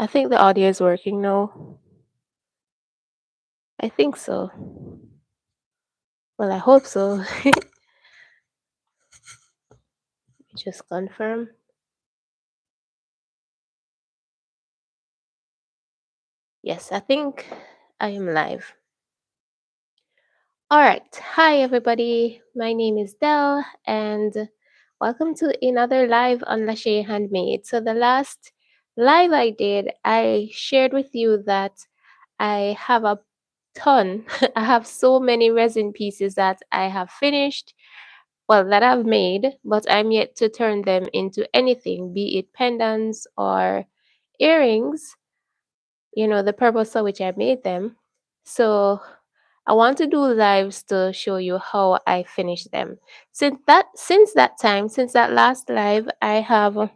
I think the audio is working now. I think so. Well, I hope so. Just confirm. Yes, I think I am live. All right. Hi, everybody. My name is Del, and welcome to another live on Lashé Handmade. So, the last live I did, I shared with you that I have a ton, I have so many resin pieces that I have finished, well, that I've made, but I'm yet to turn them into anything, be it pendants or earrings, the purpose for which I made them. So I want to do lives to show you how I finish them. Since that last live, I have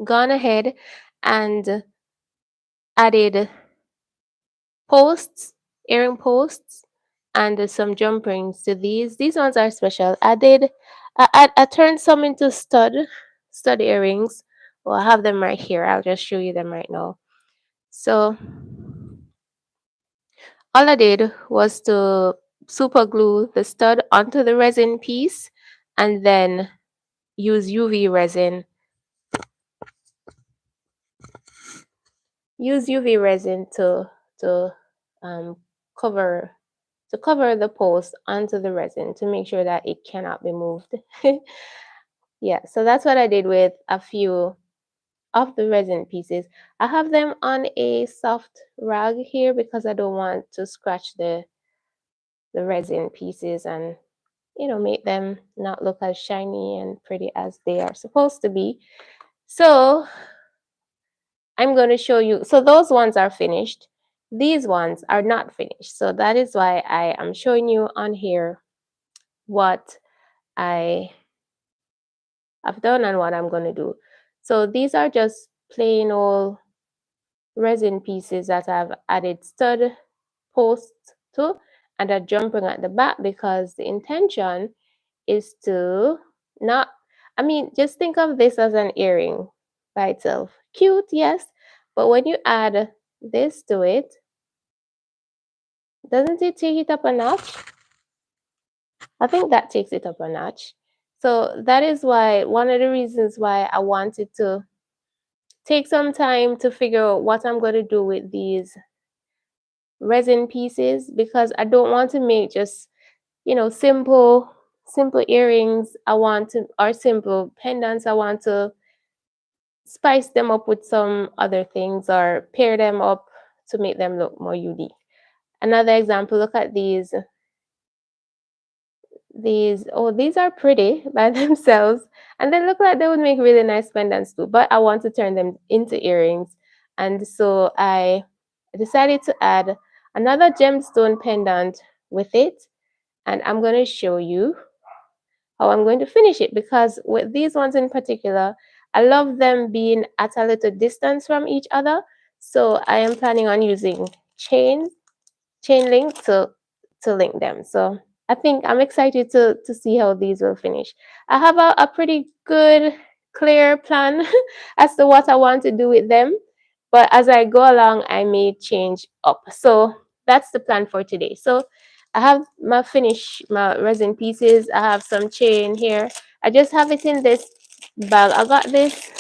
gone ahead and added posts, earring posts, and some jump rings to these. These ones are special. I turned some into stud earrings. Well, I have them right here. I'll just show you them right now. So all I did was to super glue the stud onto the resin piece and then use UV resin to um, cover cover the post onto the resin to make sure that it cannot be moved. Yeah, so that's what I did with a few of the resin pieces. I have them on a soft rag here because I don't want to scratch the resin pieces and make them not look as shiny and pretty as they are supposed to be. So I'm going to show you. So those ones are finished. These ones are not finished. So that is why I am showing you on here what I have done and what I'm going to do. So these are just plain old resin pieces that I've added stud posts to and a jump ring at the back because the intention is to not, I mean, just think of this as an earring by itself. Cute, yes, but when you add this to it, doesn't it take it up a notch? I think that takes it up a notch. So that is why, one of the reasons why I wanted to take some time to figure out what I'm going to do with these resin pieces because I don't want to make just, simple earrings. I want to, or simple pendants. I want to spice them up with some other things or pair them up to make them look more unique. Another example, look at these. These are pretty by themselves, and they look like they would make really nice pendants too, but I want to turn them into earrings. And so I decided to add another gemstone pendant with it, and I'm going to show you how I'm going to finish it because with these ones in particular, I love them being at a little distance from each other. So I am planning on using chain link to link them. So I think I'm excited to see how these will finish. I have a pretty good clear plan as to what I want to do with them, but as I go along I may change up. So that's the plan for today. So I have my resin pieces. I have some chain here. I just have it in this bag. I got this,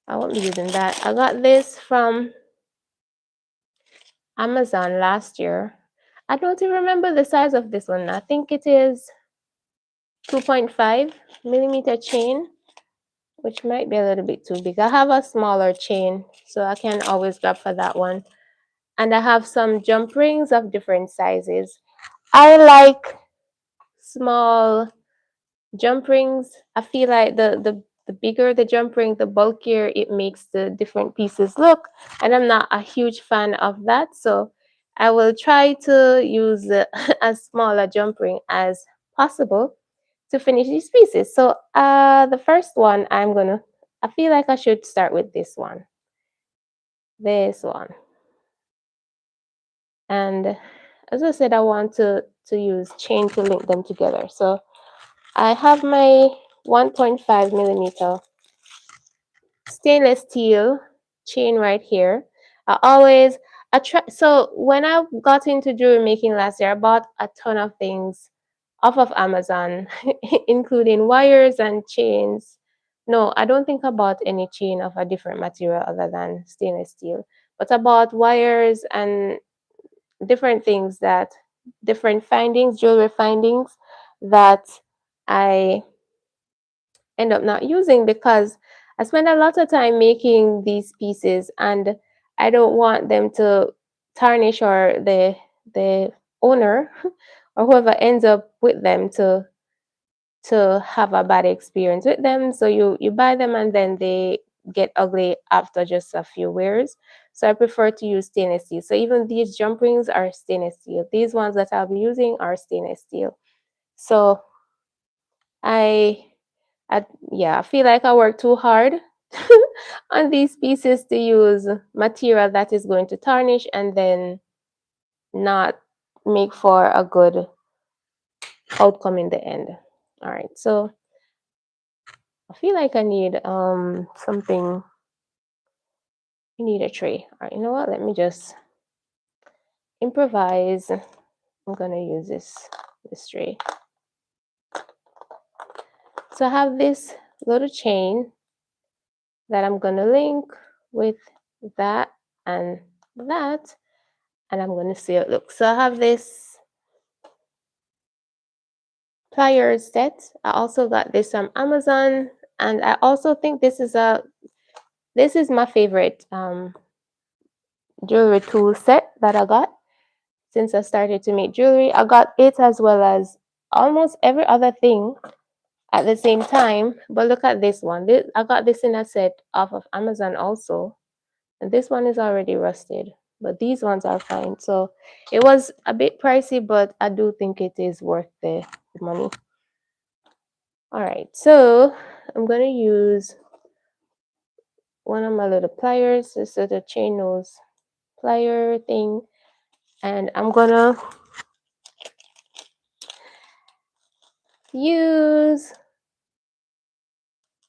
I won't be using that. I got this from Amazon last year. I don't even remember the size of this one. I think it is 2.5 millimeter chain, which might be a little bit too big. I have a smaller chain, so I can always grab for that one. And I have some jump rings of different sizes. I like small jump rings. I feel like the bigger the jump ring, the bulkier it makes the different pieces look. And I'm not a huge fan of that. So I will try to use as small a jump ring as possible to finish these pieces. So the first one I feel like I should start with this one. This one. And as I said, I want to use chain to link them together. So I have my 1.5 millimeter stainless steel chain right here. I always I try so when I got into jewelry making last year, I bought a ton of things off of Amazon, including wires and chains. No, I don't think I bought any chain of a different material other than stainless steel. But I bought wires and different things that different findings, jewelry findings that I end up not using because I spend a lot of time making these pieces and I don't want them to tarnish or the owner or whoever ends up with them to have a bad experience with them. So you buy them and then they get ugly after just a few wears. So I prefer to use stainless steel. So even these jump rings are stainless steel. These ones that I'll be using are stainless steel. So I I yeah, I feel like I work too hard on these pieces to use material that is going to tarnish and then not make for a good outcome in the end. All right, so I feel like I need something. I need a tray. All right, you know what? Let me just improvise. I'm gonna use this tray. So I have this little chain that I'm gonna link with that and that, and I'm gonna see how it looks. So I have this pliers set. I also got this from Amazon, and I also think this is my favorite jewelry tool set that I got since I started to make jewelry. I got it as well as almost every other thing at the same time. But look at this one. I got this in a set off of Amazon also. And this one is already rusted. But these ones are fine. So it was a bit pricey, but I do think it is worth the money. All right. So I'm going to use one of my little pliers. This is a chain nose plier thing. And I'm going to use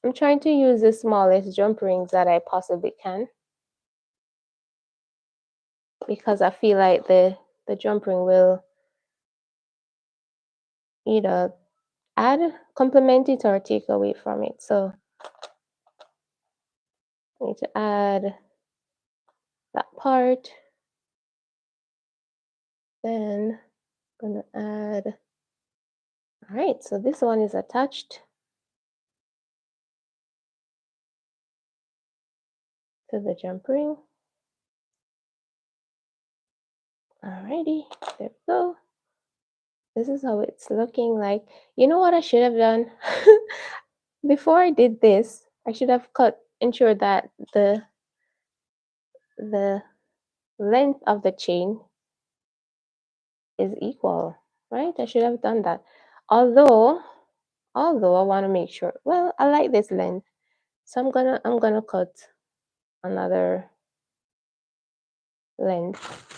I'm trying to use the smallest jump rings that I possibly can because I feel like the jump ring will either add, complement it, or take away from it. So I need to add that part. Then I'm gonna add. All right, so this one is attached to the jump ring. Alrighty, there we go. This is how it's looking like. You know what I should have done? Before I did this, I should have ensured that the length of the chain is equal, right? I should have done that. Although I want to make sure. Well, I like this length, so I'm gonna cut another length.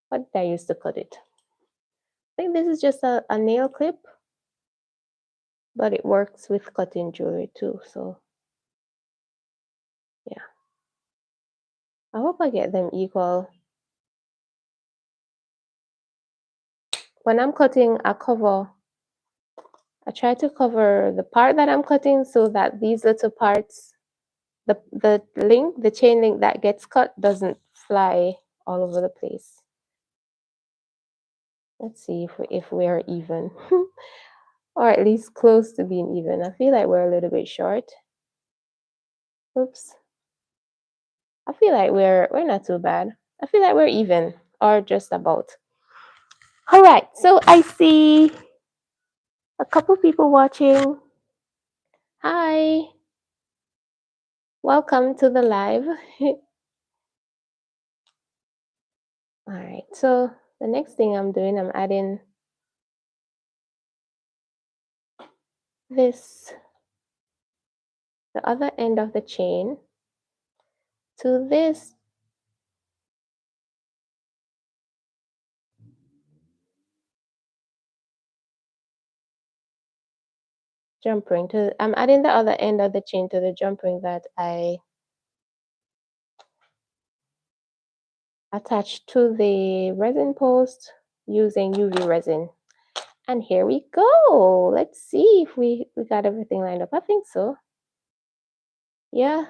What did I use to cut it? I think this is just a nail clip, but it works with cutting jewelry too. So yeah, I hope I get them equal. When I'm cutting a cover, I try to cover the part that I'm cutting so that these little parts, the chain link that gets cut doesn't fly all over the place. Let's see if we are even, or at least close to being even. I feel like we're a little bit short. Oops. I feel like we're not too bad. I feel like we're even or just about. All right. So I see a couple people watching. Hi. Welcome to the live. All right. So the next thing I'm doing, I'm adding this the other end of the chain to this jump ring to, I'm adding the other end of the chain to the jump ring that I attached to the resin post using UV resin. And here we go. Let's see if we got everything lined up. I think so. Yeah.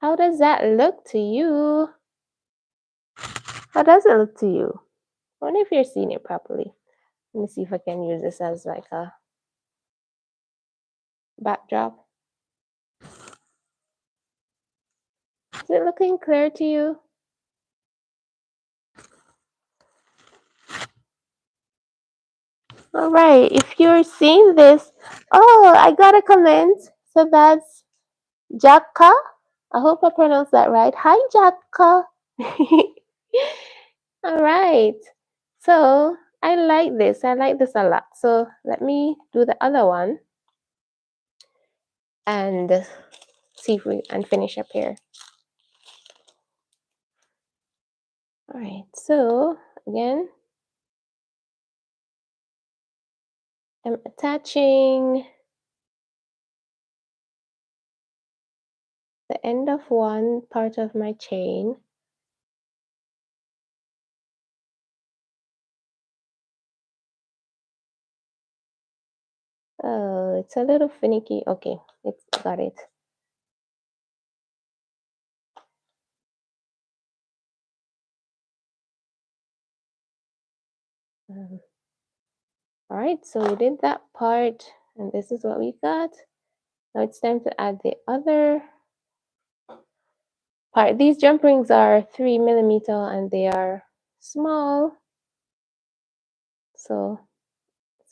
How does that look to you? How does it look to you? I wonder if you're seeing it properly. Let me see if I can use this as like a backdrop. Is it looking clear to you? All right. If you're seeing this, oh, I got a comment. So that's Jacka. I hope I pronounced that right. Hi, Jacka. All right. So I like this. I like this a lot. So let me do the other one and see if we and finish up here. All right. So again, I'm attaching the end of one part of my chain. Oh, it's a little finicky. Okay, it's got it. All right, so we did that part, and this is what we got. Now it's time to add the other part. These jump rings are 3 mm and they are small, so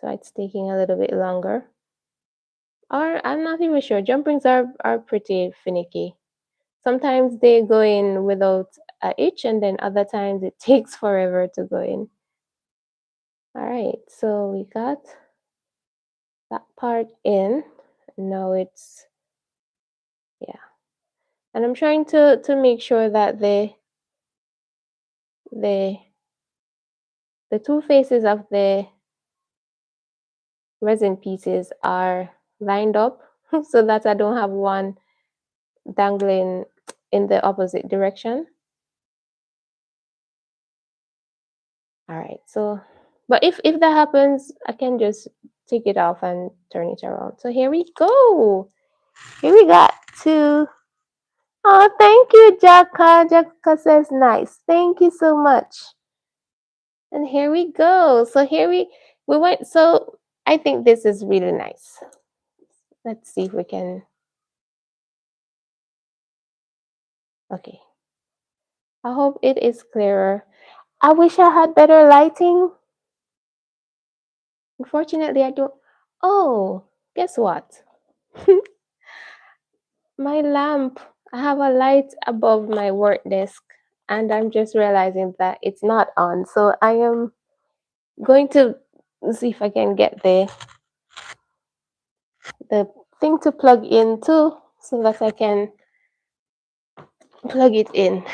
it's taking a little bit longer. Or I'm not even sure. Jump rings are pretty finicky. Sometimes they go in without a itch, and then other times it takes forever to go in. All right, so we got that part in. Now it's, yeah, and I'm trying to make sure that the the two faces of the resin pieces are lined up so that I don't have one dangling in the opposite direction. All right, so but if that happens, I can just take it off and turn it around. So here we go. Here we got two. Oh, thank you, Jacka. Jacka says nice. Thank you so much. And here we go. So here we went. So I think this is really nice. Let's see if we can. Okay. I hope it is clearer. I wish I had better lighting. Unfortunately, I don't. Oh, guess what? My lamp. I have a light above my work desk, and I'm just realizing that it's not on. So I am going to see if I can get the thing to plug in too, so that I can plug it in.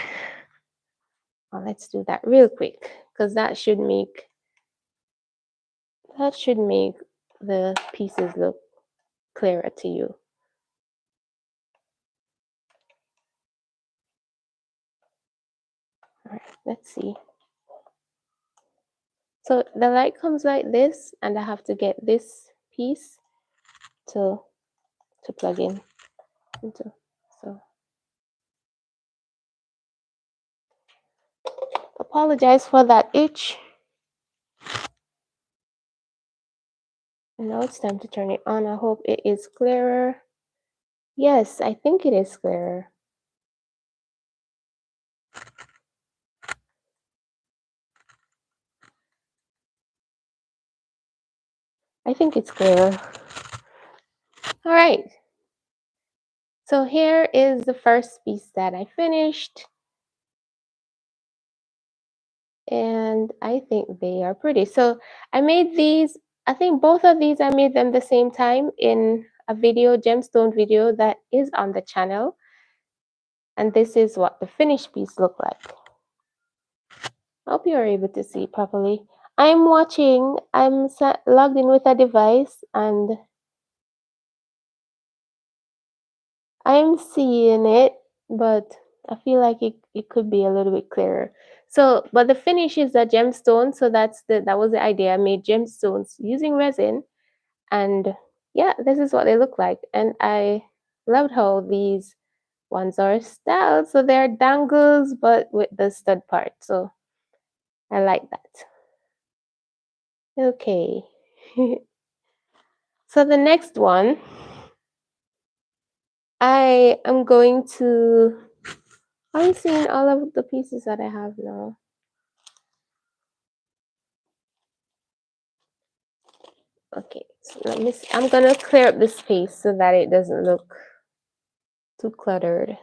Well, let's do that real quick because that should make the pieces look clearer to you. All right, let's see. So the light comes like this, and I have to get this piece to plug in into. So apologize for that itch. And now it's time to turn it on. I hope it is clearer. Yes, I think it is clearer. I think it's clearer. All right. So here is the first piece that I finished. And I think they are pretty. So I made these, I think both of these, I made them the same time in a video, gemstone video that is on the channel. And this is what the finished piece looked like. I hope you're able to see properly. I'm watching, I'm logged in with a device, and I'm seeing it, but I feel like it could be a little bit clearer. So, but the finish is a gemstone, so that was the idea. I made gemstones using resin, and yeah, this is what they look like. And I loved how these ones are styled, so they're dangles, but with the stud part. So I like that. Okay. So the next one, I am going to. Are you seeing all of the pieces that I have now? Okay, so let me see. I'm gonna clear up the space so that it doesn't look too cluttered.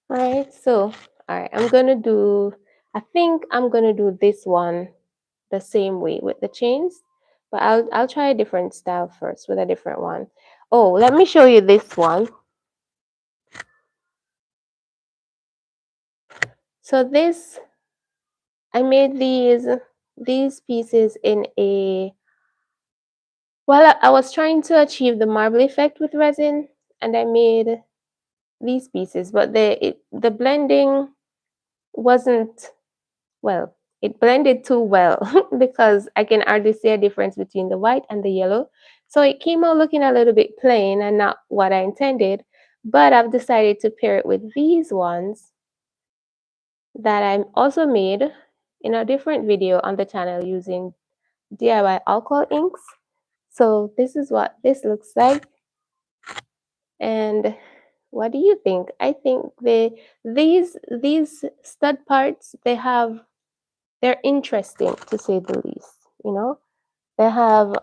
All right, so all right, I think I'm gonna do this one the same way with the chains, but I'll try a different style first with a different one. Oh, let me show you this one. So this, I made these pieces in a, well, I was trying to achieve the marble effect with resin, and I made these pieces, but the blending wasn't, well, it blended too well because I can hardly see a difference between the white and the yellow. So it came out looking a little bit plain and not what I intended. But I've decided to pair it with these ones that I also made in a different video on the channel using DIY alcohol inks. So this is what this looks like. And what do you think? I think these stud parts, they're interesting to say the least, you know? They have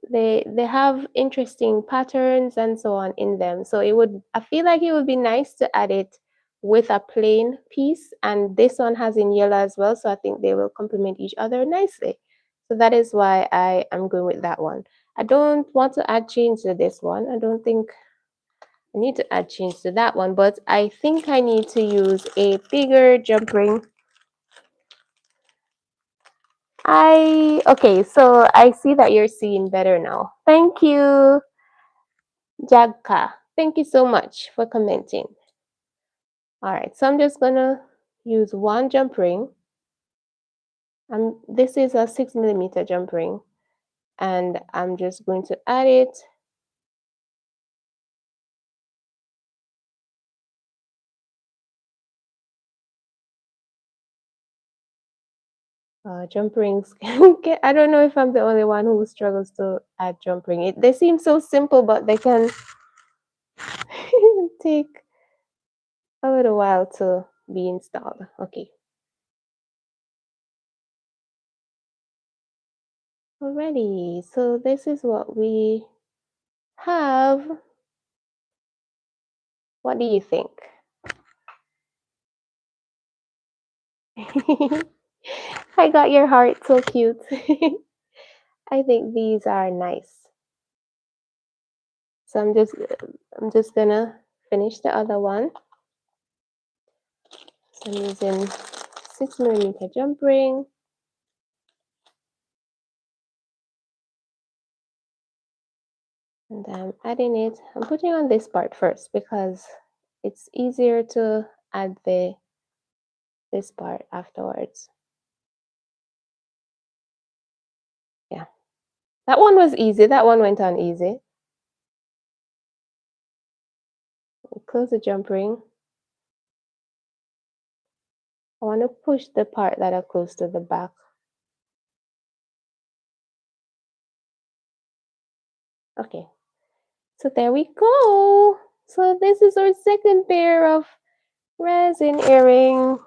they have interesting patterns and so on in them. So I feel like it would be nice to add it with a plain piece, and this one has in yellow as well, so I think they will complement each other nicely. So that is why I am going with that one. I don't want to add chains to this one. I don't think I need to add chains to that one, but I think I need to use a bigger jump ring. Okay, so I see that you're seeing better now. Thank you, Jagka. Thank you so much for commenting. All right, so I'm just gonna use one jump ring. This is a 6 millimeter jump ring, and I'm just going to add it. Jump rings. I don't know if I'm the only one who struggles to add jump ring. They seem so simple, but they can take a little while to be installed. Okay. Alrighty, so this is what we have. What do you think? I got your heart, so cute. I think these are nice. So I'm just gonna finish the other one. So I'm using 6 millimeter jump ring. And I'm adding it. I'm putting on this part first because it's easier to add this part afterwards. Yeah. That one was easy. That one went on easy. Close the jump ring. I want to push the part that are close to the back. Okay. So there we go. So this is our second pair of resin earring.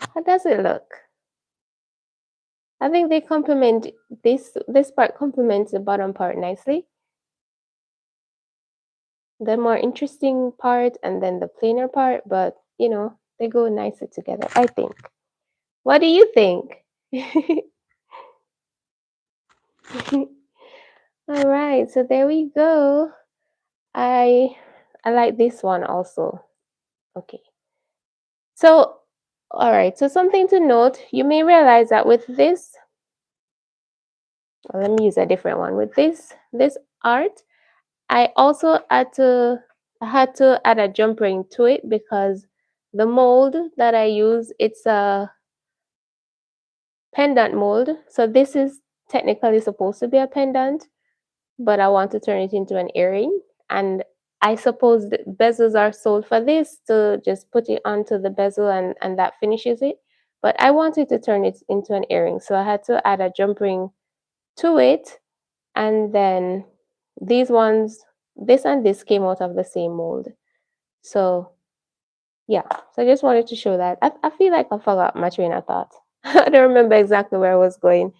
How does it look? I think they complement this part complements the bottom part nicely. The more interesting part and then the plainer part, but you know, they go nicely together, I think. What do you think? All right, so there we go. I like this one also. Okay. So, all right, so something to note, you may realize that with this Well, let me use a different one. With this art, I also had to add a jump ring to it because the mold that I use, it's a pendant mold. So this is technically supposed to be a pendant, but I want to turn it into an earring. And I suppose the bezels are sold for this to just put it onto the bezel and that finishes it. But I wanted to turn it into an earring, so I had to add a jump ring to it. And then these ones, this and this came out of the same mold. So yeah, so I just wanted to show that. I feel like I forgot my train of thought. I don't remember exactly where I was going,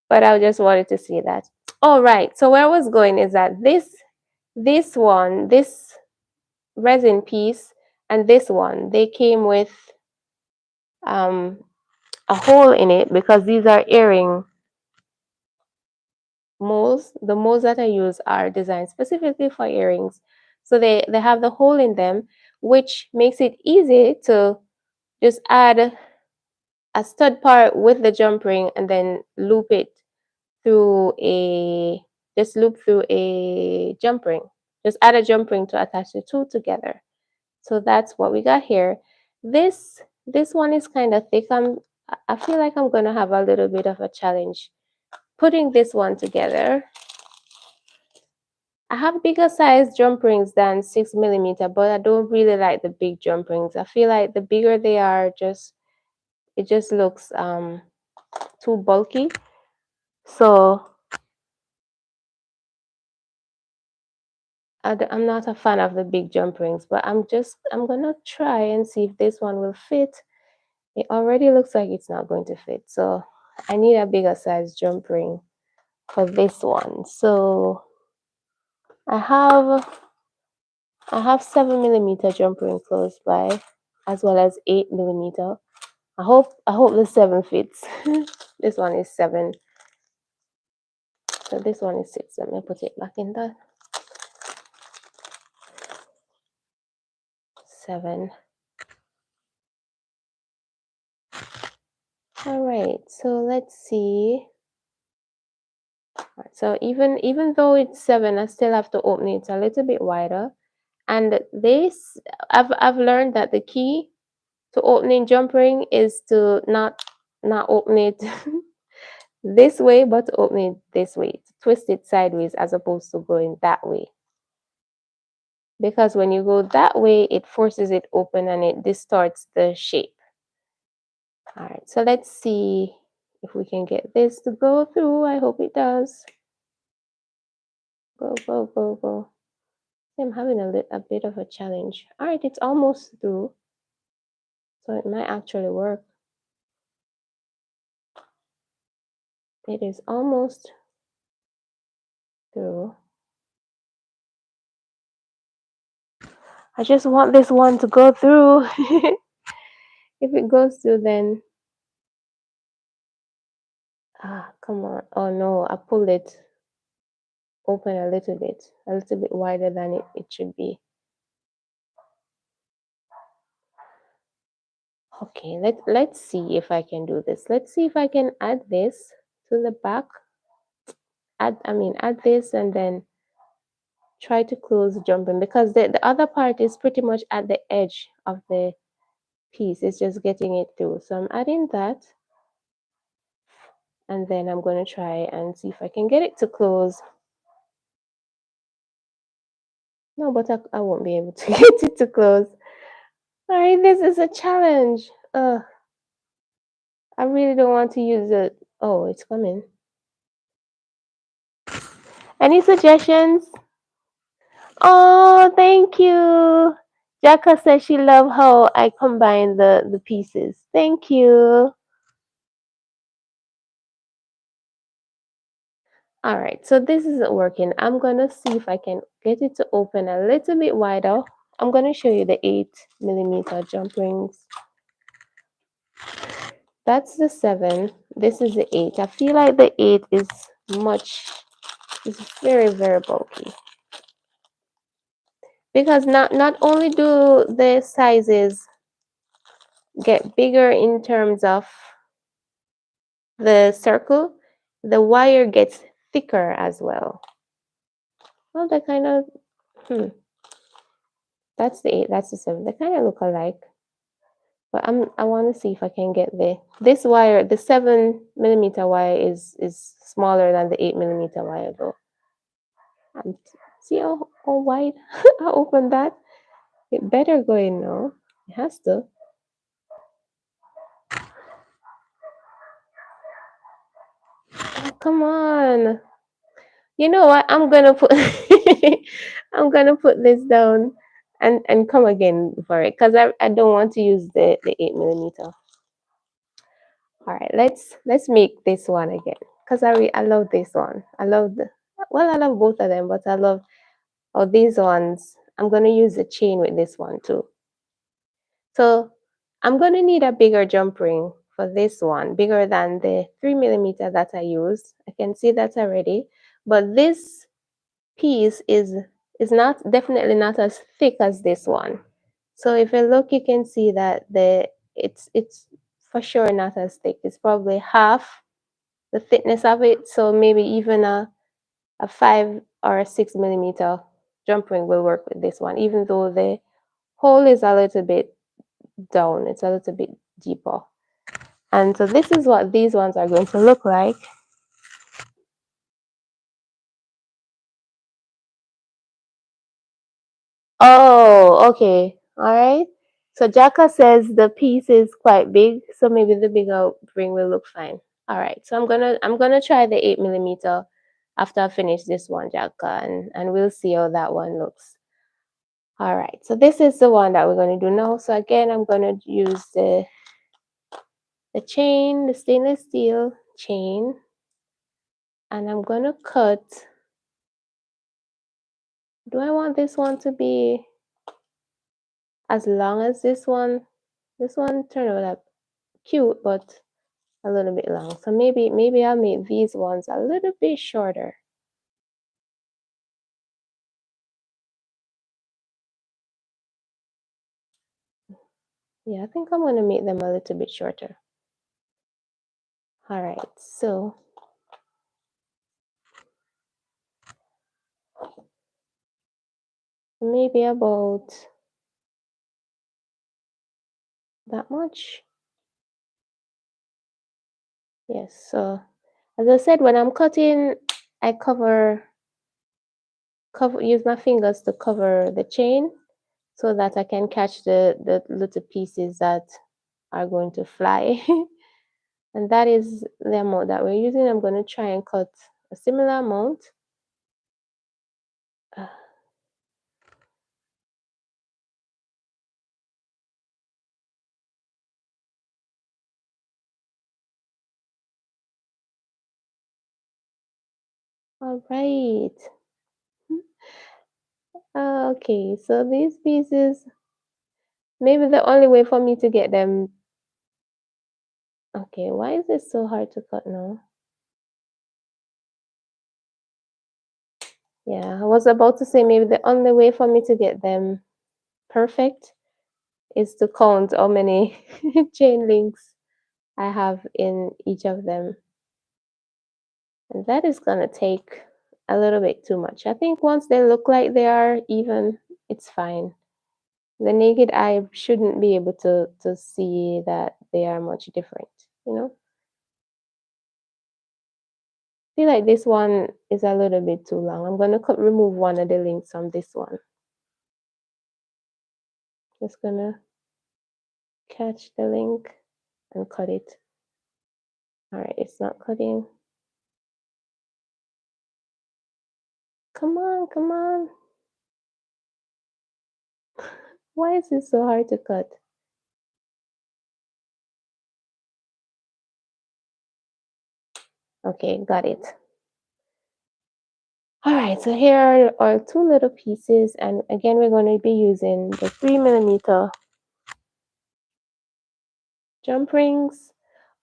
but I just wanted to see that. All right, so where I was going is that this resin piece and this one, they came with um, a hole in it because these are earring molds. The molds that I use are designed specifically for earrings. So they have the hole in them, which makes it easy to just add a stud part with the jump ring and then loop it through a just loop through a jump ring. Just add a jump ring to attach the two together. So that's what we got here. This one is kind of thick. I feel like I'm gonna have a little bit of a challenge putting this one together. I have bigger size jump rings than 6 millimeter, but I don't really like the big jump rings. I feel like the bigger they are, it just looks too bulky. So I'm not a fan of the big jump rings, but I'm gonna try and see if this one will fit. It already looks like it's not going to fit, so I need a bigger size jump ring for this one. So I have I have 7 millimeter jump ring close by, as well as 8 millimeter. I hope the 7 fits. This one is 7, so this one is 6. Let me put it back in the 7. All right, so let's see. So even though it's 7, I still have to open it a little bit wider. And this, I've learned that the key to opening jump ring is to not open it this way, but to open it this way, to twist it sideways as opposed to going that way. Because when you go that way, it forces it open and it distorts the shape. All right, so let's see if we can get this to go through. I hope it does. Go, go, go, go. I'm having a bit of a challenge. All right, it's almost through, so it might actually work. It is almost through. I just want this one to go through. If it goes through, then come on. Oh no, I pulled it open a little bit wider than it should be. Okay, let's see if I can do this. Let's see if I can add this to the back. Add this and then try to close jumping, because the other part is pretty much at the edge of the piece. It's just getting it through. So I'm adding that, and then I'm going to try and see if I can get it to close. No, but I won't be able to get it to close. All right, this is a challenge. I really don't want to use it. Oh, it's coming. Any suggestions? Oh, thank you. Jacka says she loved how I combine the pieces. Thank you. All right, so this isn't working. I'm gonna see if I can get it to open a little bit wider. I'm gonna show you the 8 millimeter jump rings. That's the 7. This is the 8. I feel like the 8 is very, very bulky. Because not only do the sizes get bigger in terms of the circle, the wire gets thicker as well. Well, they kind of, that's the 8, that's the 7. They kind of look alike. But I want to see if I can get this wire, the 7mm wire is smaller than the 8mm wire though. And see how wide I opened that? It better go in now. It has to. Oh, come on. You know what? I'm gonna put I'm gonna put this down and come again for it because I don't want to use the 8mm. All right, let's make this one again because I love this one. I love I love both of them, but I love these ones. I'm gonna use the chain with this one too. So I'm gonna need a bigger jump ring for this one, bigger than the 3mm that I used. I can see that already, but this piece is not definitely not as thick as this one. So if you look, you can see that it's for sure not as thick. It's probably half the thickness of it. So maybe even a 5 or 6mm jump ring will work with this one, even though the hole is a little bit down. It's a little bit deeper. And so this is what these ones are going to look like. Oh, okay. All right. So Jacka says the piece is quite big, so maybe the bigger ring will look fine. All right. So I'm gonna try the 8mm after I finish this one, Jacka, and we'll see how that one looks. All right. So this is the one that we're gonna do now. So again, I'm gonna use the chain, the stainless steel chain, and I'm gonna cut. Do I want this one to be as long as this one? This one turned out cute, but a little bit long. So maybe I'll make these ones a little bit shorter. Yeah, I think I'm gonna make them a little bit shorter. All right, so maybe about that much. Yes, so as I said, when I'm cutting, I use my fingers to cover the chain so that I can catch the little pieces that are going to fly. And that is the amount that we're using. I'm going to try and cut a similar amount. All right. Okay, so these pieces, maybe the only way for me to get them. Okay, why is it so hard to cut now? Yeah, I was about to say maybe the only way for me to get them perfect is to count how many chain links I have in each of them. And that is gonna take a little bit too much. I think once they look like they are even, it's fine. The naked eye shouldn't be able to see that they are much different, you know? I feel like this one is a little bit too long. I'm gonna remove one of the links from this one. Just gonna catch the link and cut it. All right, it's not cutting. Come on, come on. Why is it so hard to cut? Okay, got it. All right, so here are our two little pieces, and again, we're going to be using the 3mm jump rings.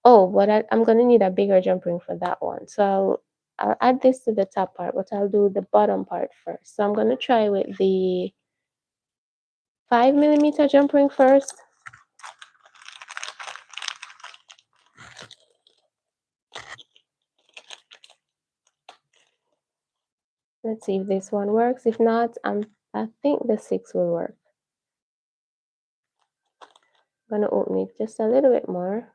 Oh, but I'm going to need a bigger jump ring for that one. So I'll add this to the top part, but I'll do the bottom part first. So I'm going to try with the 5mm jump ring first. Let's see if this one works. If not, I think the 6 will work. I'm gonna open it just a little bit more.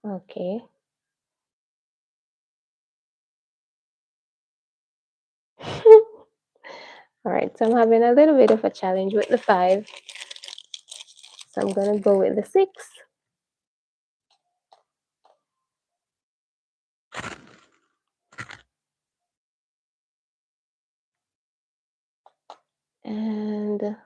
Okay. All right, so I'm having a little bit of a challenge with the 5. So I'm gonna go with the 6. And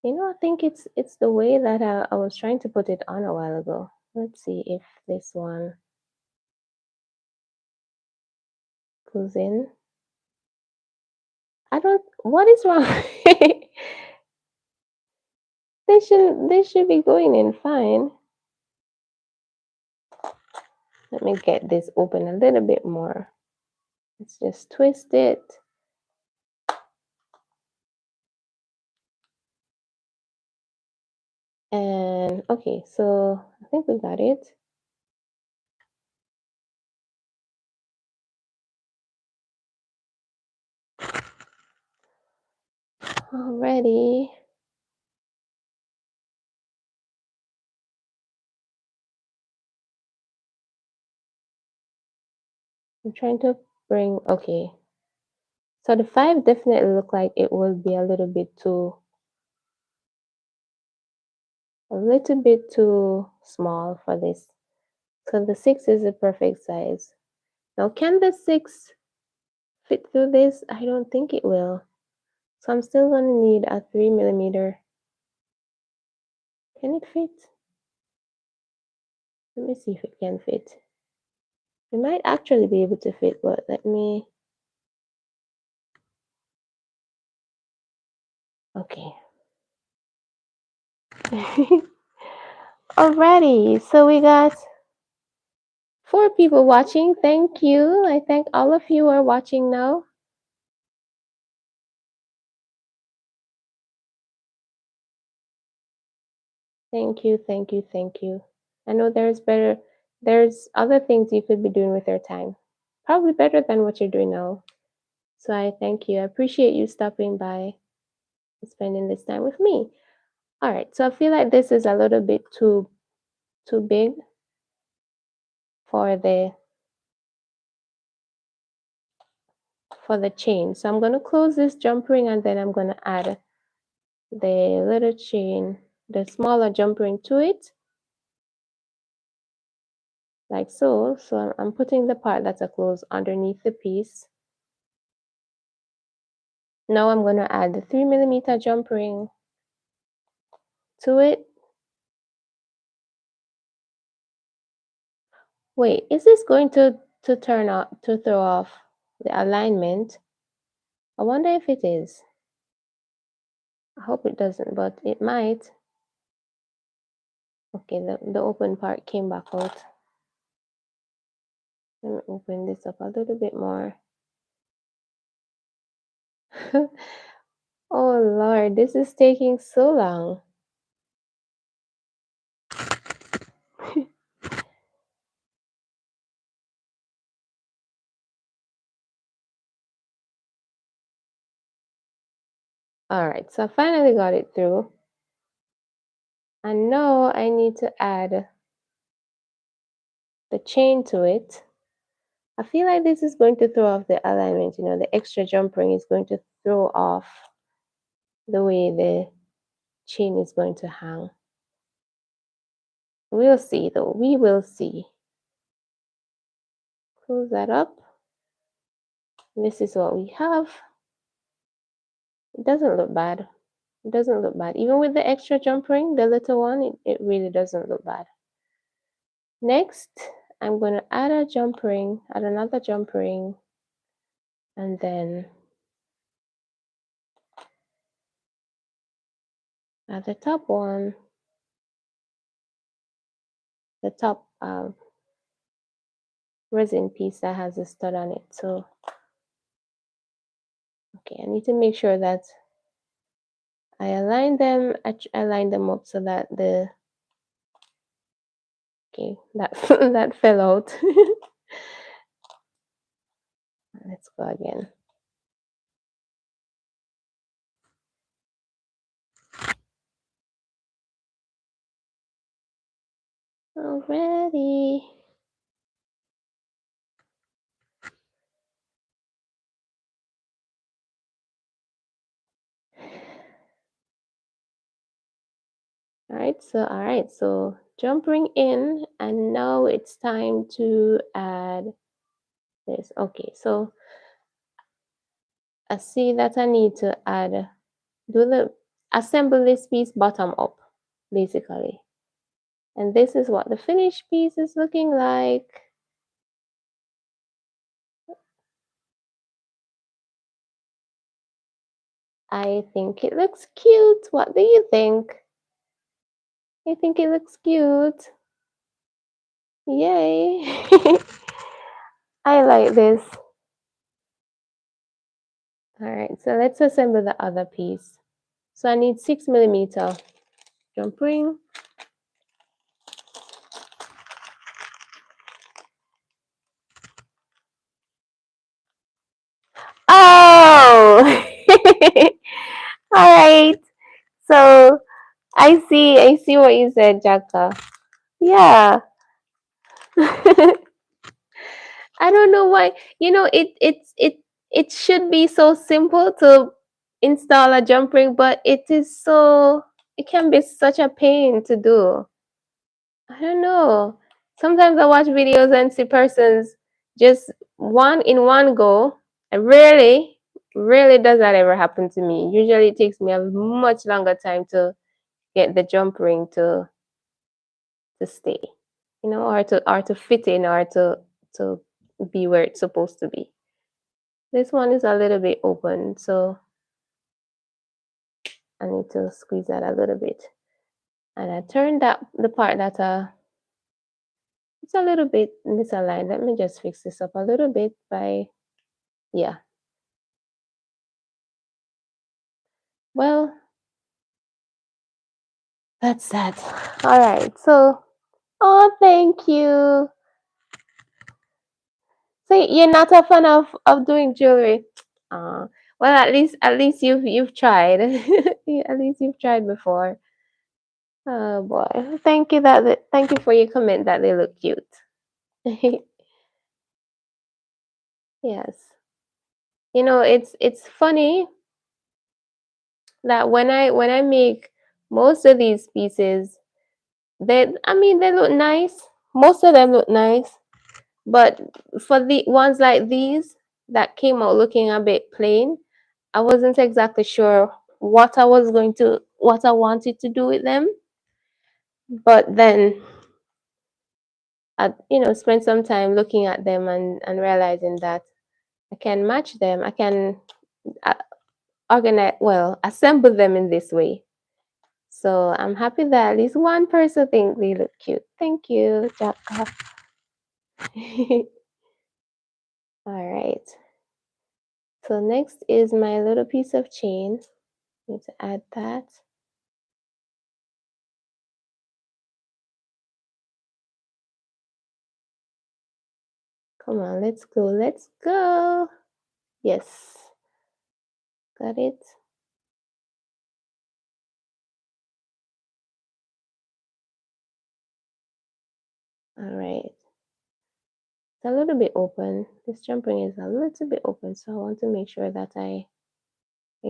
I think it's the way that I was trying to put it on a while ago. Let's see if this one goes in. What is wrong? They should be going in fine. Let me get this open a little bit more. Let's just twist it. And okay, so I think we got it. Already. I'm trying to bring, okay. So the 5 definitely look like it will be a little bit too small for this. So the 6 is the perfect size. Now, can the 6 fit through this? I don't think it will. So I'm still gonna need a 3 millimeter. Can it fit? Let me see if it can fit. It might actually be able to fit, but let me. Okay. Alrighty, so we got 4 people watching. Thank you. I thank all of you who are watching now. Thank you, thank you, thank you. I know there's other things you could be doing with your time. Probably better than what you're doing now. So I thank you. I appreciate you stopping by and spending this time with me. All right, so I feel like this is a little bit too big for the chain. So I'm going to close this jump ring and then I'm going to add the little chain, the smaller jump ring to it, like so. So I'm putting the part that's a close underneath the piece. Now I'm going to add the 3 millimeter jump ring to it. Wait, is this going to throw off the alignment? I wonder if it is. I hope it doesn't, but it might. Okay, the open part came back out. Let me open this up a little bit more. Oh Lord, this is taking so long. All right, so I finally got it through. And now I need to add the chain to it. I feel like this is going to throw off the alignment, the extra jump ring is going to throw off the way the chain is going to hang. We'll see though, we will see. Close that up. This is what we have. It doesn't look bad. It doesn't look bad. Even with the extra jump ring, the little one, it really doesn't look bad. Next, I'm going to add another jump ring, and then add the top one, the top resin piece that has a stud on it. So, okay, I need to make sure that I align them. I line them up so that the okay that that fell out. Let's go again. Already. All right, so jump ring in, and now it's time to add this. Okay, so I see that I need to do the assemble this piece bottom up, basically. And this is what the finished piece is looking like. I think it looks cute. What do you think? I think it looks cute. Yay. I like this. All right, so let's assemble the other piece. So I need 6mm jump ring. Oh! All right. So I see what you said, Jaka. Yeah. I don't know why. You know, it should be so simple to install a jump ring, but it can be such a pain to do. I don't know. Sometimes I watch videos and see persons just one in one go. And rarely does that ever happen to me. Usually it takes me a much longer time to get the jump ring to stay, or to fit in, or to be where it's supposed to be. This one is a little bit open, so I need to squeeze that a little bit. And I turned the part that it's a little bit misaligned. Let me just fix this up a little bit by, yeah. Well, that's that. All right. So, oh, thank you. So you're not a fan of doing jewelry? Uh, well, at least you've tried. Yeah, at least you've tried before. Oh boy. Thank you for your comment that they look cute. Yes. You know, it's funny that when I make most of these pieces, they look nice. Most of them look nice, but for the ones like these that came out looking a bit plain, I wasn't exactly sure what I wanted to do with them. But then I, spent some time looking at them and realizing that I can match them. I can uh, assemble them in this way. So I'm happy that at least one person thinks they look cute. Thank you, Jaka. All right. So next is my little piece of chain. Need to add that. Come on, let's go. Let's go. Yes. Got it. All right. It's a little bit open. This jumping is a little bit open, so I want to make sure that I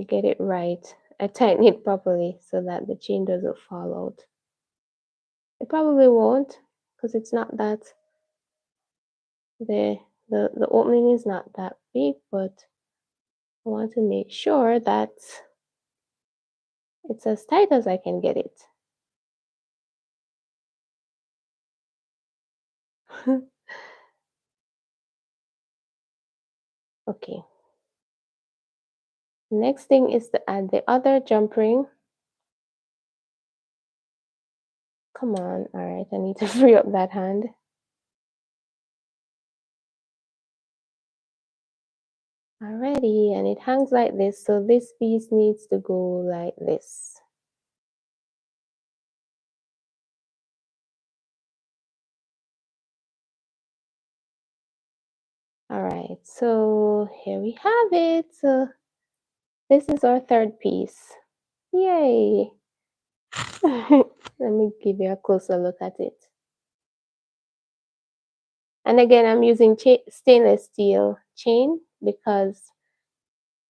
get it right. I tighten it properly so that the chain doesn't fall out. It probably won't, because it's not that the the opening is not that big, but I want to make sure that it's as tight as I can get it. Okay. Next thing is to add the other jump ring. Come on. All right, I need to free up that hand. Alrighty, and it hangs like this, so this piece needs to go like this. Alright, so here we have it. So this is our third piece. Yay! Let me give you a closer look at it. And again, I'm using stainless steel chain because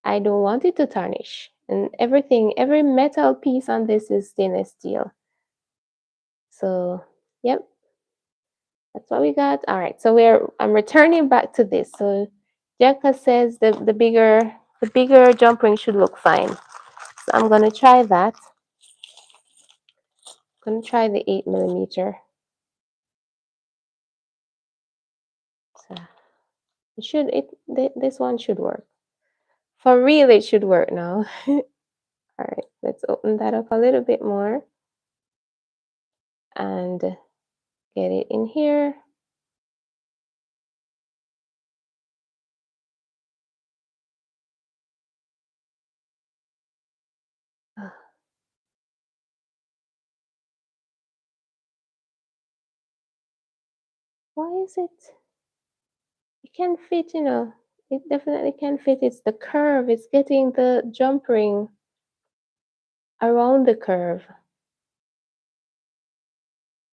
I don't want it to tarnish. And everything, every metal piece on this is stainless steel. So, yep, that's what we got. All right, so I'm returning back to this. So Jessica says the bigger jump ring should look fine. So I'm gonna try that. I'm gonna try the 8 millimeter. So this one should work. For real, it should work now. All right, let's open that up a little bit more and get it in here. Why is it? It can fit, it definitely can fit. It's the curve. It's getting the jump ring around the curve.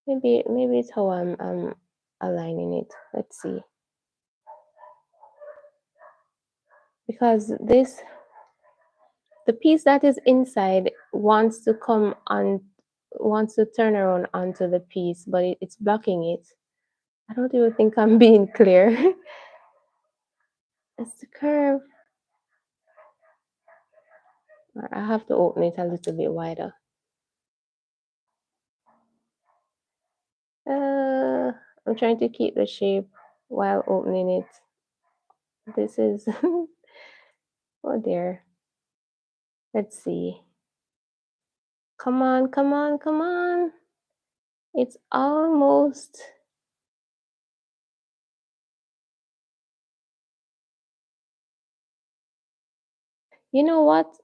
Maybe it's how I'm aligning it. Let's see. Because the piece that is inside wants to turn around onto the piece, but it's blocking it. I don't even think I'm being clear. It's the curve. I have to open it a little bit wider. I'm trying to keep the shape while opening it. This is oh dear. Let's see. Come on, come on, come on. It's almost. You know what?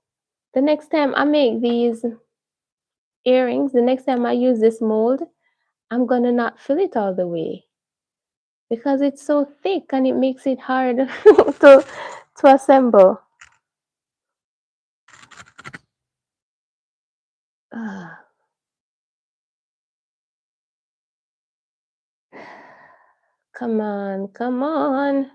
The next time I make these earrings, the next time I use this mold, I'm gonna not fill it all the way because it's so thick and it makes it hard to assemble. Ah, come on, come on.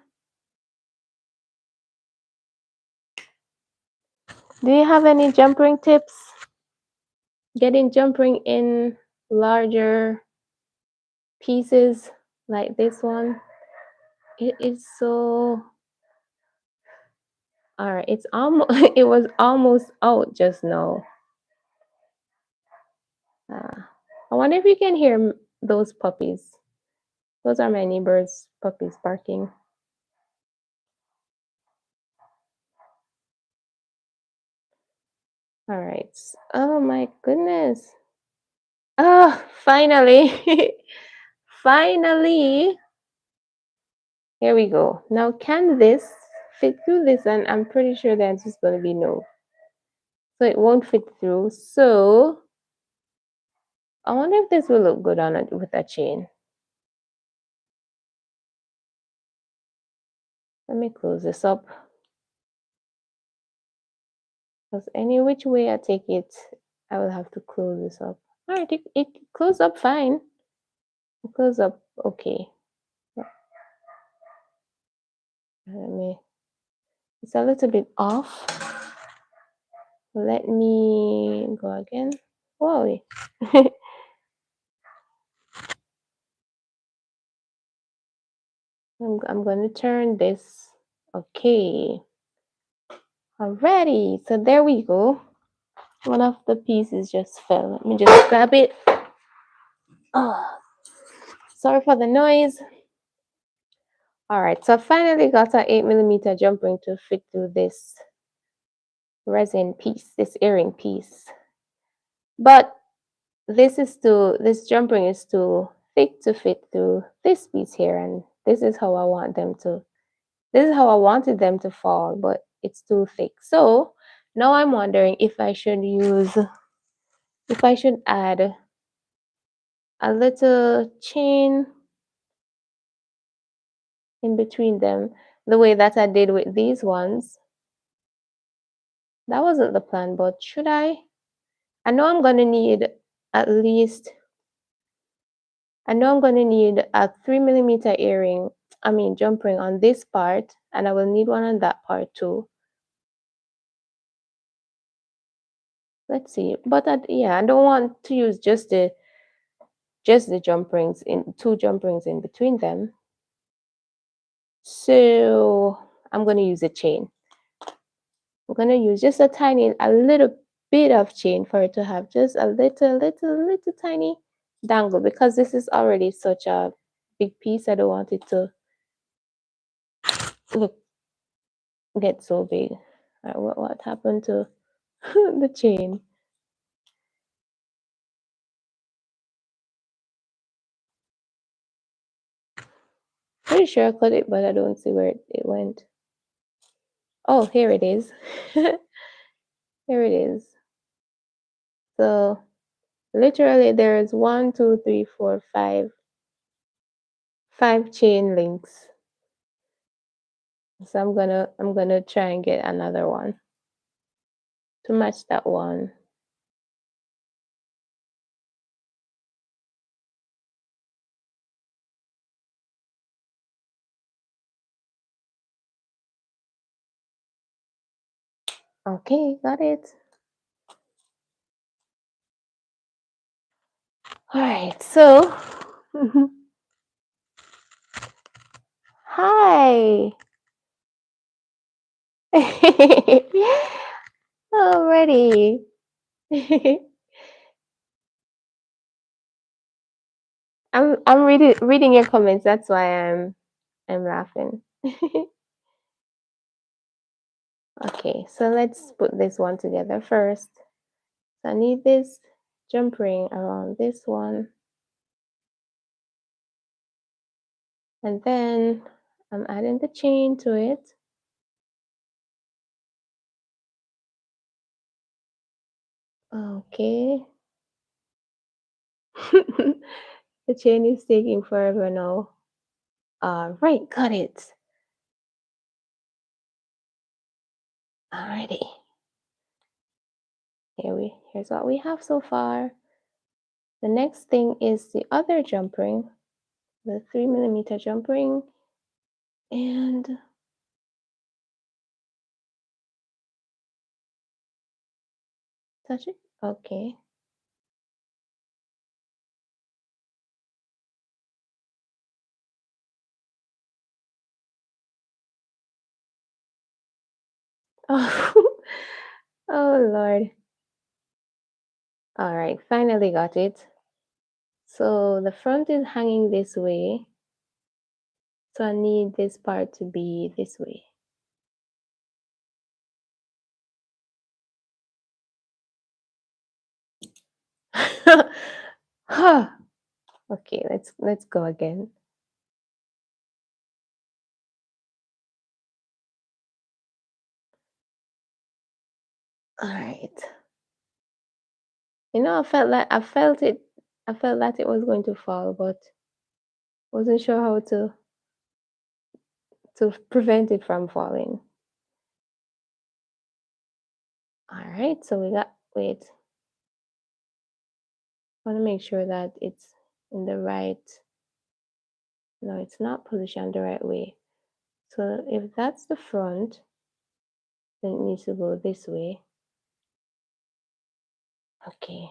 Do you have any jump ring tips? Getting jump ring in larger pieces like this one. It is so. All right, it's almost. It was almost out just now. I wonder if you can hear those puppies. Those are my neighbor's puppies barking. All right. Oh my goodness. Oh, finally. Finally. Here we go. Now, can this fit through this? And I'm pretty sure the answer is going to be no. So it won't fit through. So I wonder if this will look good on it with a chain. Let me close this up. Because any which way I take it, I will have to close this up. All right, it closed up fine. It closed up okay. Let me. It's a little bit off. Let me go again. Whoa. I'm going to turn this. Okay. Alrighty. So there we go. One of the pieces just fell. Let me just grab it. Oh, sorry for the noise. All right. So I finally got an 8 millimeter jump ring to fit through this resin piece, this earring piece. But this jump ring is too thick to fit through this piece here, and this is how I want them to This is how I wanted them to fall, but it's too thick. So now I'm wondering if I should add a little chain in between them, the way that I did with these ones. That wasn't the plan, but should I? I know I'm gonna need at least, I know I'm gonna need a 3 millimeter earring, I mean jump ring on this part, and I will need one on that part too. Let's see, but yeah, I don't want to use just the jump rings, in two jump rings in between them. So I'm gonna use a chain. I'm gonna use just a little bit of chain for it to have just a little tiny dangle, because this is already such a big piece. I don't want it to look get so big. What happened to the chain? Pretty sure I cut it, but I don't see where it went. Oh, here it is. Here it is. So literally there is one, two, three, four, five chain links. So I'm gonna try and get another one to match that one. Okay, got it. All right, so hi. Already. I'm reading your comments. That's why I'm laughing. Okay, so let's put this one together first. So I need this jump ring around this one, and then I'm adding the chain to it. Okay. The chain is taking forever now. Right, got it. Alrighty. Here's what we have so far. The next thing is the other jump ring, the 3 millimeter jump ring, and touch it. Okay. Oh, oh Lord. All right, finally got it. So the front is hanging this way. So I need this part to be this way. Huh. Okay, let's go again. All right. You know, I felt that it was going to fall, but wasn't sure how to prevent it from falling. All right, so we got, wait, I want to make sure that it's in the right, no, it's not positioned the right way. So if that's the front, then it needs to go this way. Okay.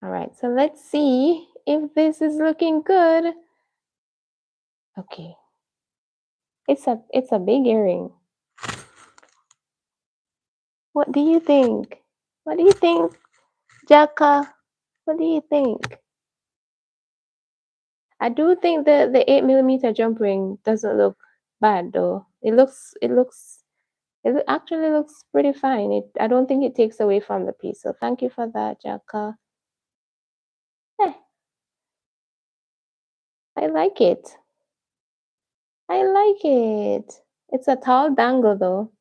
All right, so let's see if this is looking good. Okay. It's a big earring. What do you think? What do you think, Jacka? What do you think? I do think the 8 millimeter jump ring doesn't look bad though. It actually looks pretty fine. I don't think it takes away from the piece. So thank you for that, Jacka. Eh, like it. I like it. It's a tall dangle though.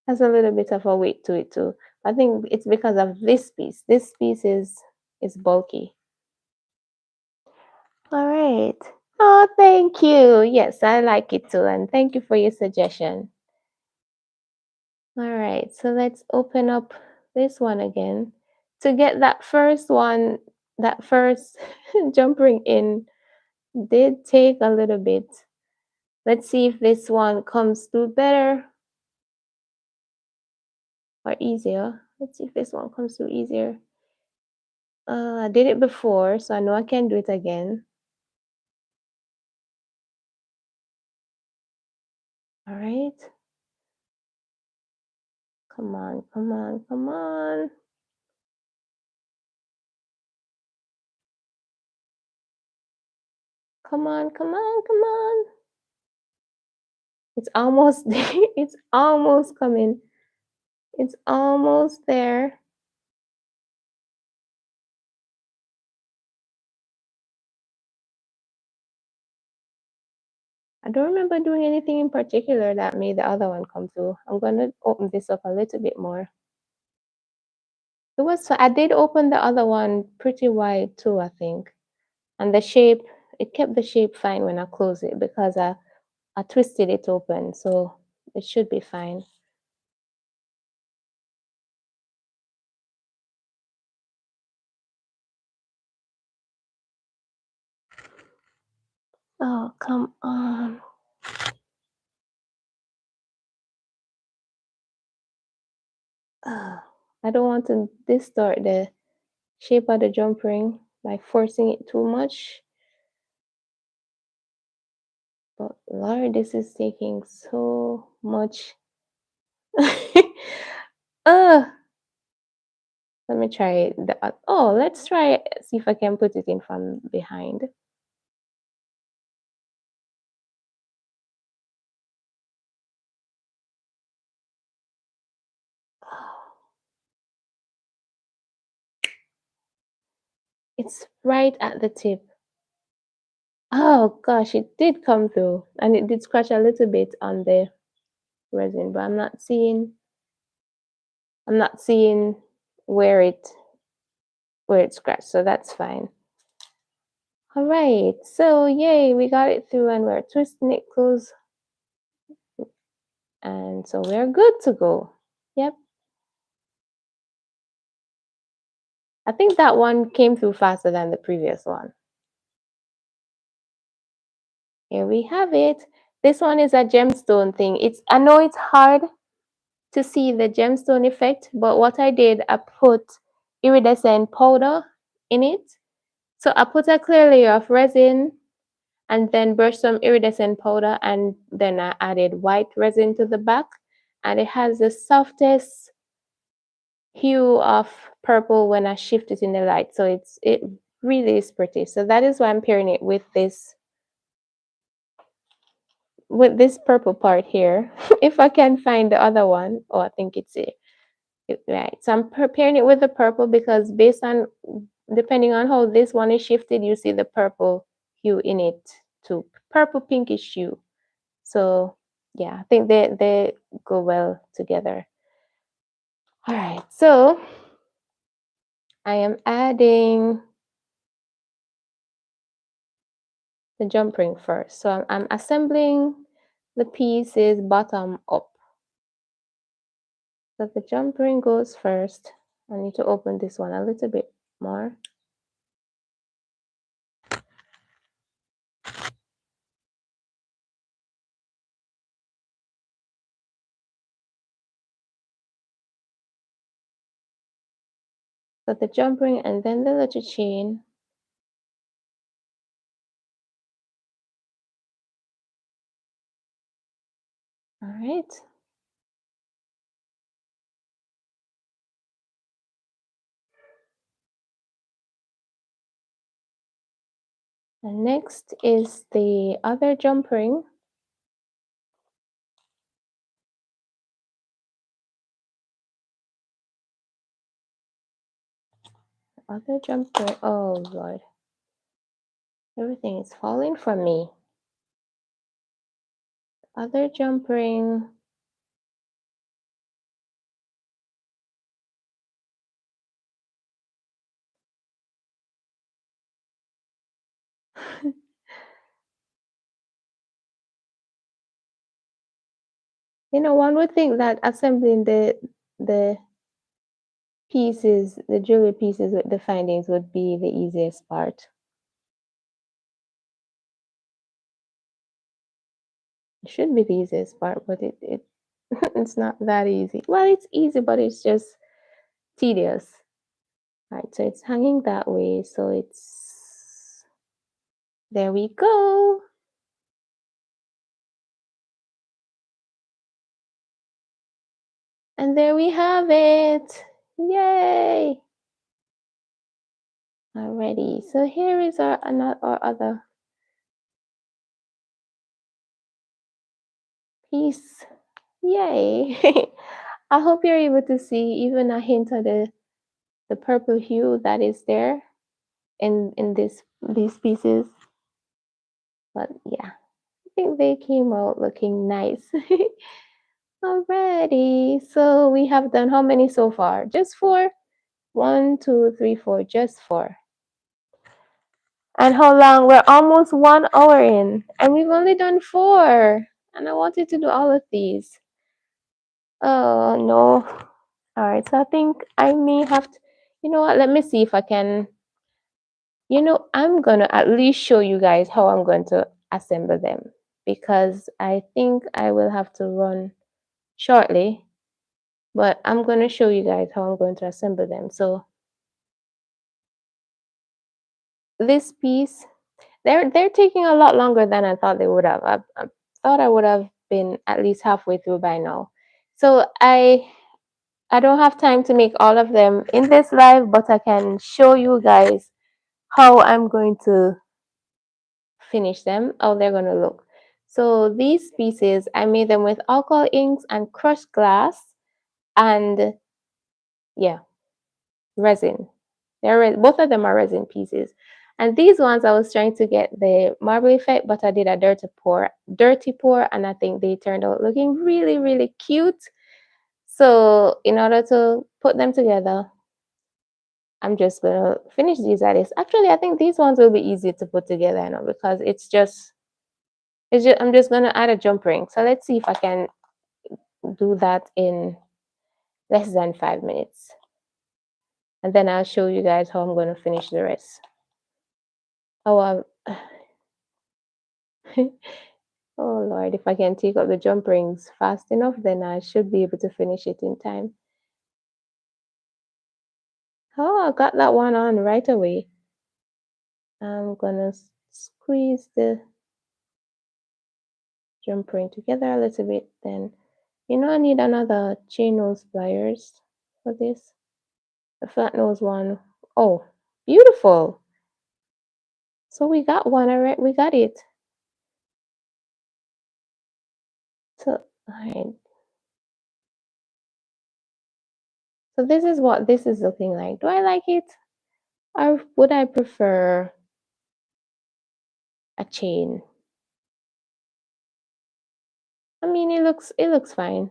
Has a little bit of a weight to it too. I think it's because of this piece. This piece is bulky. All right. Oh, thank you. Yes, I like it too. And thank you for your suggestion. All right. So let's open up this one again. To get that first one, that first jump ring in did take a little bit. Let's see if this one comes through better or easier. Let's see if this one comes through easier. I did it before, so I know I can do it again. All right. Come on, come on, come on. Come on, come on, come on. It's almost it's almost coming. It's almost there. I don't remember doing anything in particular that made the other one come through. I'm gonna open this up a little bit more. I did open the other one pretty wide too, I think. And the shape, it kept the shape fine when I closed it because I twisted it open, so it should be fine. Oh, come on. I don't want to distort the shape of the jump ring by forcing it too much. But Lord, this is taking so much. uh, Let me try let's try it. See if I can put it in from behind. It's right at the tip. Oh gosh, it did come through and it did scratch a little bit on the resin, but I'm not seeing where it scratched, so that's fine. All right, so yay, we got it through and we're twisting it close. And so we're good to go. Yep. I think that one came through faster than the previous one. Here we have it. This one is a gemstone thing. I know it's hard to see the gemstone effect, but what I did, I put iridescent powder in it. So I put a clear layer of resin and then brushed some iridescent powder and then I added white resin to the back and it has the softest hue of purple when I shift it in the light. So it really is pretty. So that is why I'm pairing it with this purple part here. If I can find the other one. Oh, I think it's it. Right. So I'm pairing it with the purple because depending on how this one is shifted, you see the purple hue in it too. Purple pinkish hue. So yeah, I think they go well together. All right. So I am adding the jump ring first. So I'm assembling the pieces bottom up. So the jump ring goes first. I need to open this one a little bit more. So the jump ring and then the little chain. All right. And next is the other jump ring. Other jump ring. Oh Lord. Everything is falling from me. Other jump ring. You know, one would think that assembling the pieces, the jewelry pieces with the findings would be the easiest part. It should be the easiest part, but it it's not that easy. Well, it's easy, but it's just tedious. Right, so it's hanging that way, so it's there we go. And there we have it. Yay! Alrighty, so here is our other piece. Yay! I hope you're able to see even a hint of the purple hue that is there in these pieces. But yeah, I think they came out looking nice. Alrighty, so we have done how many so far? Just four? One, two, three, four, just four. And how long? We're almost 1 hour in, and we've only done four. And I wanted to do all of these. Oh no. Alright, so I think I may have to, you know what? Let me see if I can. You know, I'm gonna at least show you guys how I'm going to assemble them because I think I will have to run shortly, but I'm gonna show you guys how I'm going to assemble them. So this piece, they're taking a lot longer than I thought they would have. I thought I would have been at least halfway through by now. So I don't have time to make all of them in this live, but I can show you guys how I'm going to finish them, how they're going to look. So these pieces, I made them with alcohol inks and crushed glass and yeah, resin. Both of them are resin pieces. And these ones I was trying to get the marble effect, but I did a dirty pour, and I think they turned out looking really, really cute. So in order to put them together, I'm just gonna finish these artists. Actually, I think these ones will be easy to put together, you know, because I'm just gonna add a jump ring. So let's see if I can do that in less than 5 minutes. And then I'll show you guys how I'm gonna finish the rest. Oh, oh Lord, if I can take up the jump rings fast enough, then I should be able to finish it in time. Oh, I got that one on right away. I'm gonna squeeze the jump ring together a little bit. Then, you know, I need another chain nose pliers for this. The flat nose one. Oh, beautiful. So we got one, all right, we got it. So, all right. So this is what this is looking like. Do I like it? Or would I prefer a chain? I mean, it looks fine.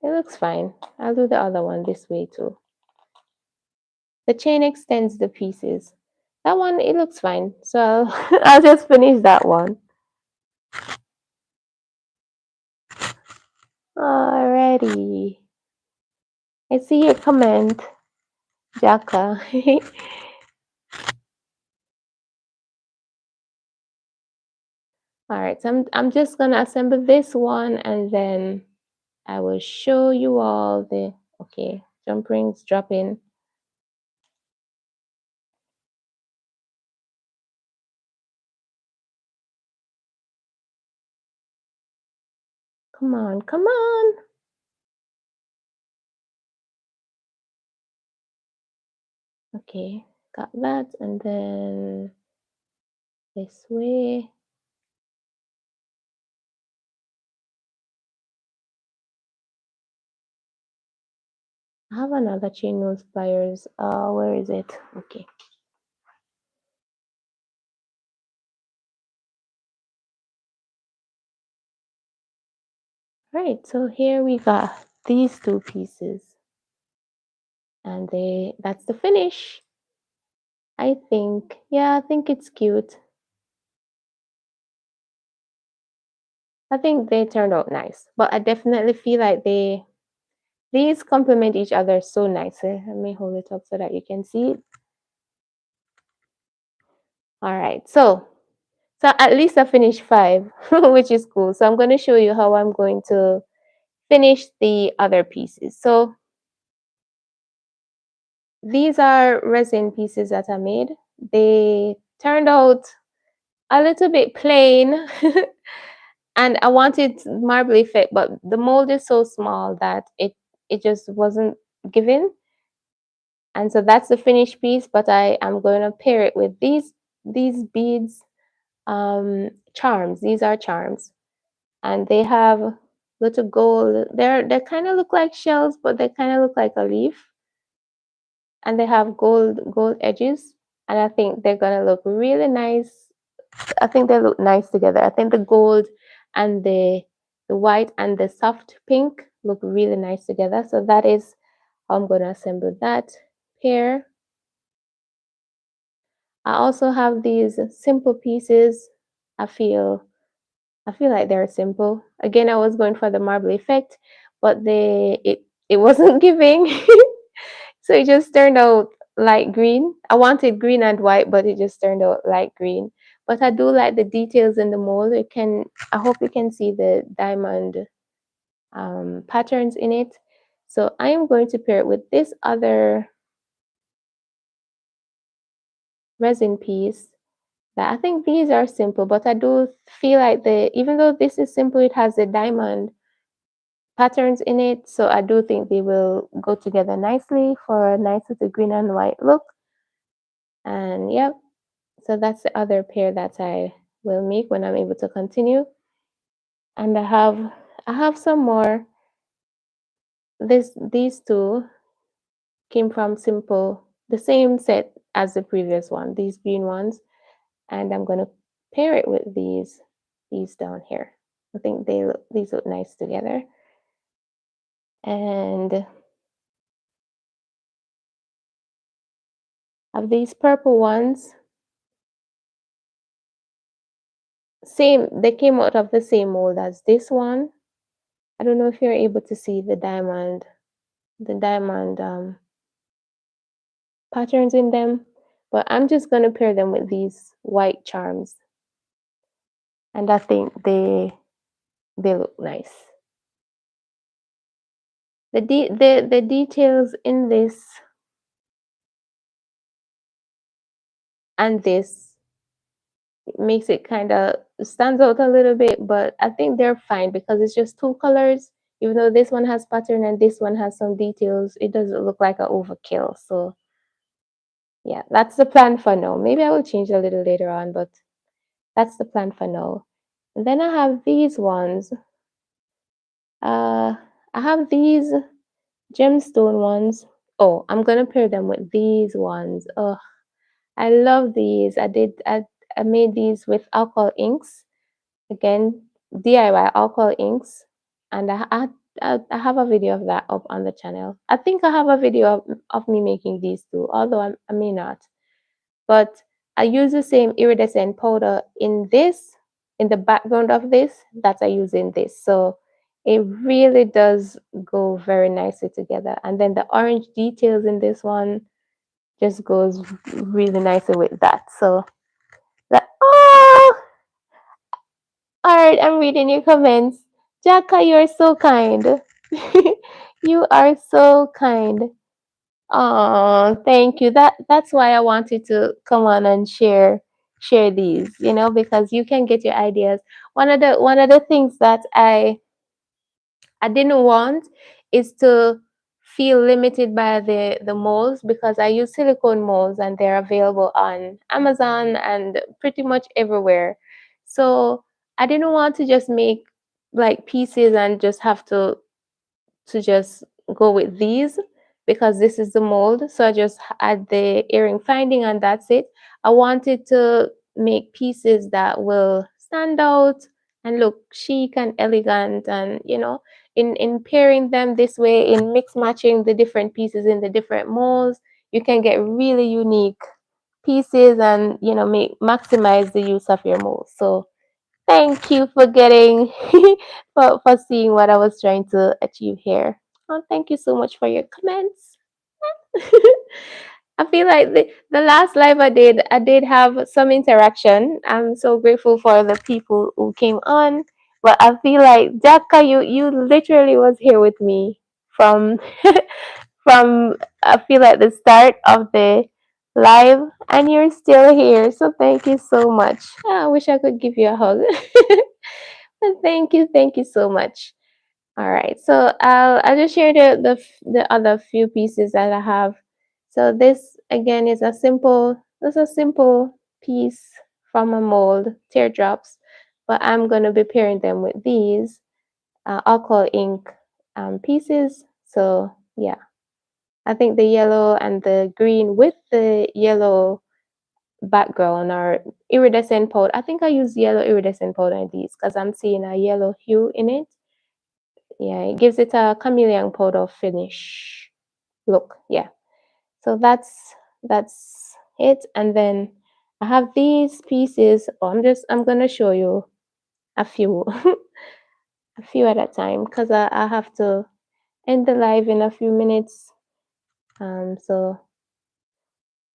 It looks fine. I'll do the other one this way too. The chain extends the pieces. That one, it looks fine. So I'll just finish that one. Alrighty. I see your comment, Jaka. Alright, so I'm just gonna assemble this one and then I will show you all the okay, jump rings drop in. Come on, come on. Okay, got that, and then this way. I have another chain nose pliers. Where is it? Okay. Right, so here we got these two pieces, and that's the finish. I think, yeah, I think it's cute. I think they turned out nice, but I definitely feel like these complement each other so nicely. Let me hold it up so that you can see it. All right, so at least I finished five, which is cool. So I'm going to show you how I'm going to finish the other pieces. So these are resin pieces that I made. They turned out a little bit plain, and I wanted marble effect, but the mold is so small that it just wasn't given. And so that's the finished piece, but I am going to pair it with these beads, charms. These are charms, and they have little gold. They kind of look like shells, but they kind of look like a leaf, and they have gold edges, and I think they're gonna look really nice. I think they look nice together. I think the gold and the white and the soft pink look really nice together. So that is how I'm gonna assemble that pair. I also have these simple pieces. I feel I feel like they're simple. Again, I was going for the marble effect, but it wasn't giving. So it just turned out light green. I wanted green and white, but it just turned out light green. But I do like the details in the mold. I hope you can see the diamond patterns in it. So I am going to pair it with this other resin piece. That I think these are simple, but I do feel like even though this is simple, it has the diamond patterns in it. So I do think they will go together nicely for a nice little green and white look. And yep, so that's the other pair that I will make when I'm able to continue. And I have some more. These two came from simple, the same set as the previous one, these green ones. And I'm gonna pair it with these down here. I think these look nice together. And have these purple ones. Same, they came out of the same mold as this one. I don't know if you're able to see the diamond patterns in them, but I'm just going to pair them with these white charms, and I think they look nice. The details in this and this makes it kind of stands out a little bit, but I think they're fine because it's just two colors. Even though this one has pattern and this one has some details, it doesn't look like an overkill. So yeah, that's the plan for now. Maybe I will change a little later on, but that's the plan for now. And then I have these ones. Uh, I have these gemstone ones. Oh, I'm gonna pair them with these ones. Oh, I love these. I made these with alcohol inks. Again, DIY alcohol inks, and I have a video of that up on the channel. I think I have a video of me making these too, although I may not. But I use the same iridescent powder in the background of this that I use in this. So it really does go very nicely together. And then the orange details in this one just goes really nicely with that. So that, oh, all right, I'm reading your comments. Jacka, you're so kind. You are so kind. Oh, thank you. That's why I wanted to come on and share these, because you can get your ideas. One of the things that I didn't want is to feel limited by the molds, because I use silicone molds and they're available on Amazon and pretty much everywhere. So I didn't want to just make like pieces and just have to just go with these because this is the mold. So I just add the earring finding and that's it. I wanted to make pieces that will stand out, and look chic and elegant, and in pairing them this way, in mix matching the different pieces in the different molds, you can get really unique pieces, and make maximize the use of your molds. So thank you for getting for seeing what I was trying to achieve here. Oh, thank you so much for your comments. I feel like the last live I did have some interaction. I'm so grateful for the people who came on. But I feel like Jaka, you literally was here with me from from I feel like the start of the live, and you're still here. So thank you so much. Ah, I wish I could give you a hug. But thank you so much. All right, so I'll just share the other few pieces that I have. So this again is a simple piece from a mold, teardrops, but I'm gonna be pairing them with these alcohol ink pieces. So yeah, I think the yellow and the green with the yellow background or iridescent powder. I think I use yellow iridescent powder in these because I'm seeing a yellow hue in it. Yeah, it gives it a chameleon powder finish look. Yeah. So that's it. And then I have these pieces. Oh, I'm gonna show you a few a few at a time because I have to end the live in a few minutes. So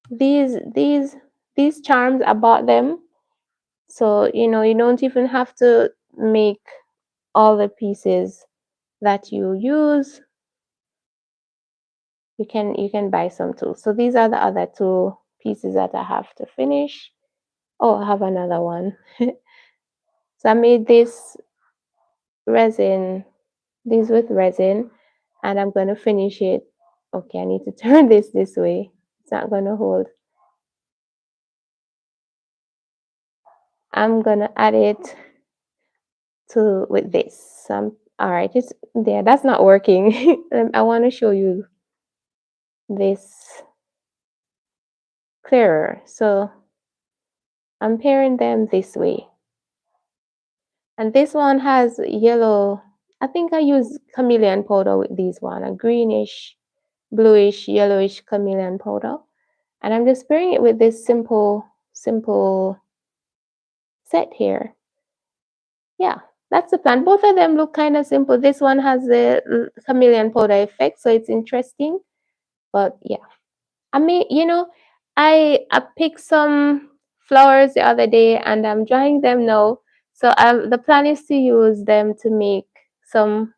these these these charms, I bought them. So you don't even have to make all the pieces that you use. You can buy some too. So these are the other two pieces that I have to finish. Oh, I have another one. So I made resin, this with resin, and I'm gonna finish it. Okay, I need to turn this way. It's not gonna hold. I'm gonna add it to with this. All right, it's there. That's not working. I want to show you this clearer. So I'm pairing them this way. And this one has yellow. I think I use chameleon powder with this one, a greenish, bluish, yellowish chameleon powder. And I'm just pairing it with this simple set here. Yeah, that's the plan. Both of them look kind of simple. This one has the chameleon powder effect, so it's interesting. But yeah, I mean, I picked some flowers the other day and I'm drying them now. So the plan is to use them to make some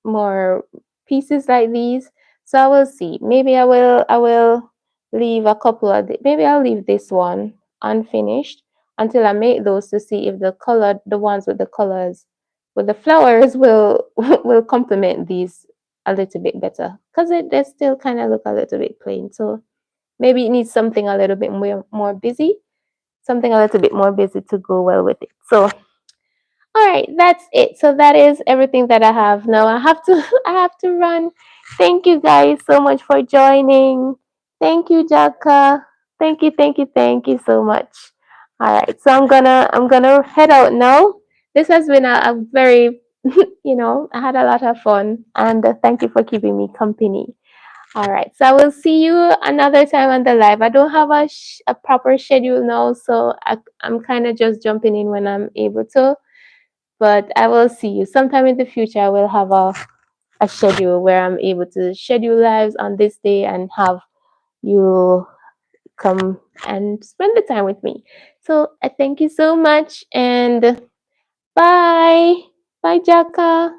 more pieces like these. So I will see. Maybe I will leave a couple of maybe I'll leave this one unfinished until I make those to see if the ones with the colors with the flowers will will complement these a little bit better because they still kind of look a little bit plain. So maybe it needs something a little bit more busy, something a little bit more busy to go well with it. So all right, that's it. So that is everything that I have. Now I have to I have to run. Thank you guys so much for joining. Thank you, Jaka. Thank you so much. All right, so I'm gonna head out now. This has been a very I had a lot of fun, and thank you for keeping me company. All right, so I will see you another time on the live. I don't have a proper schedule now, so I'm kind of just jumping in when I'm able to. But I will see you sometime in the future. I will have a schedule where I'm able to schedule lives on this day and have you come and spend the time with me. So I thank you so much and bye. Bye, Jaka.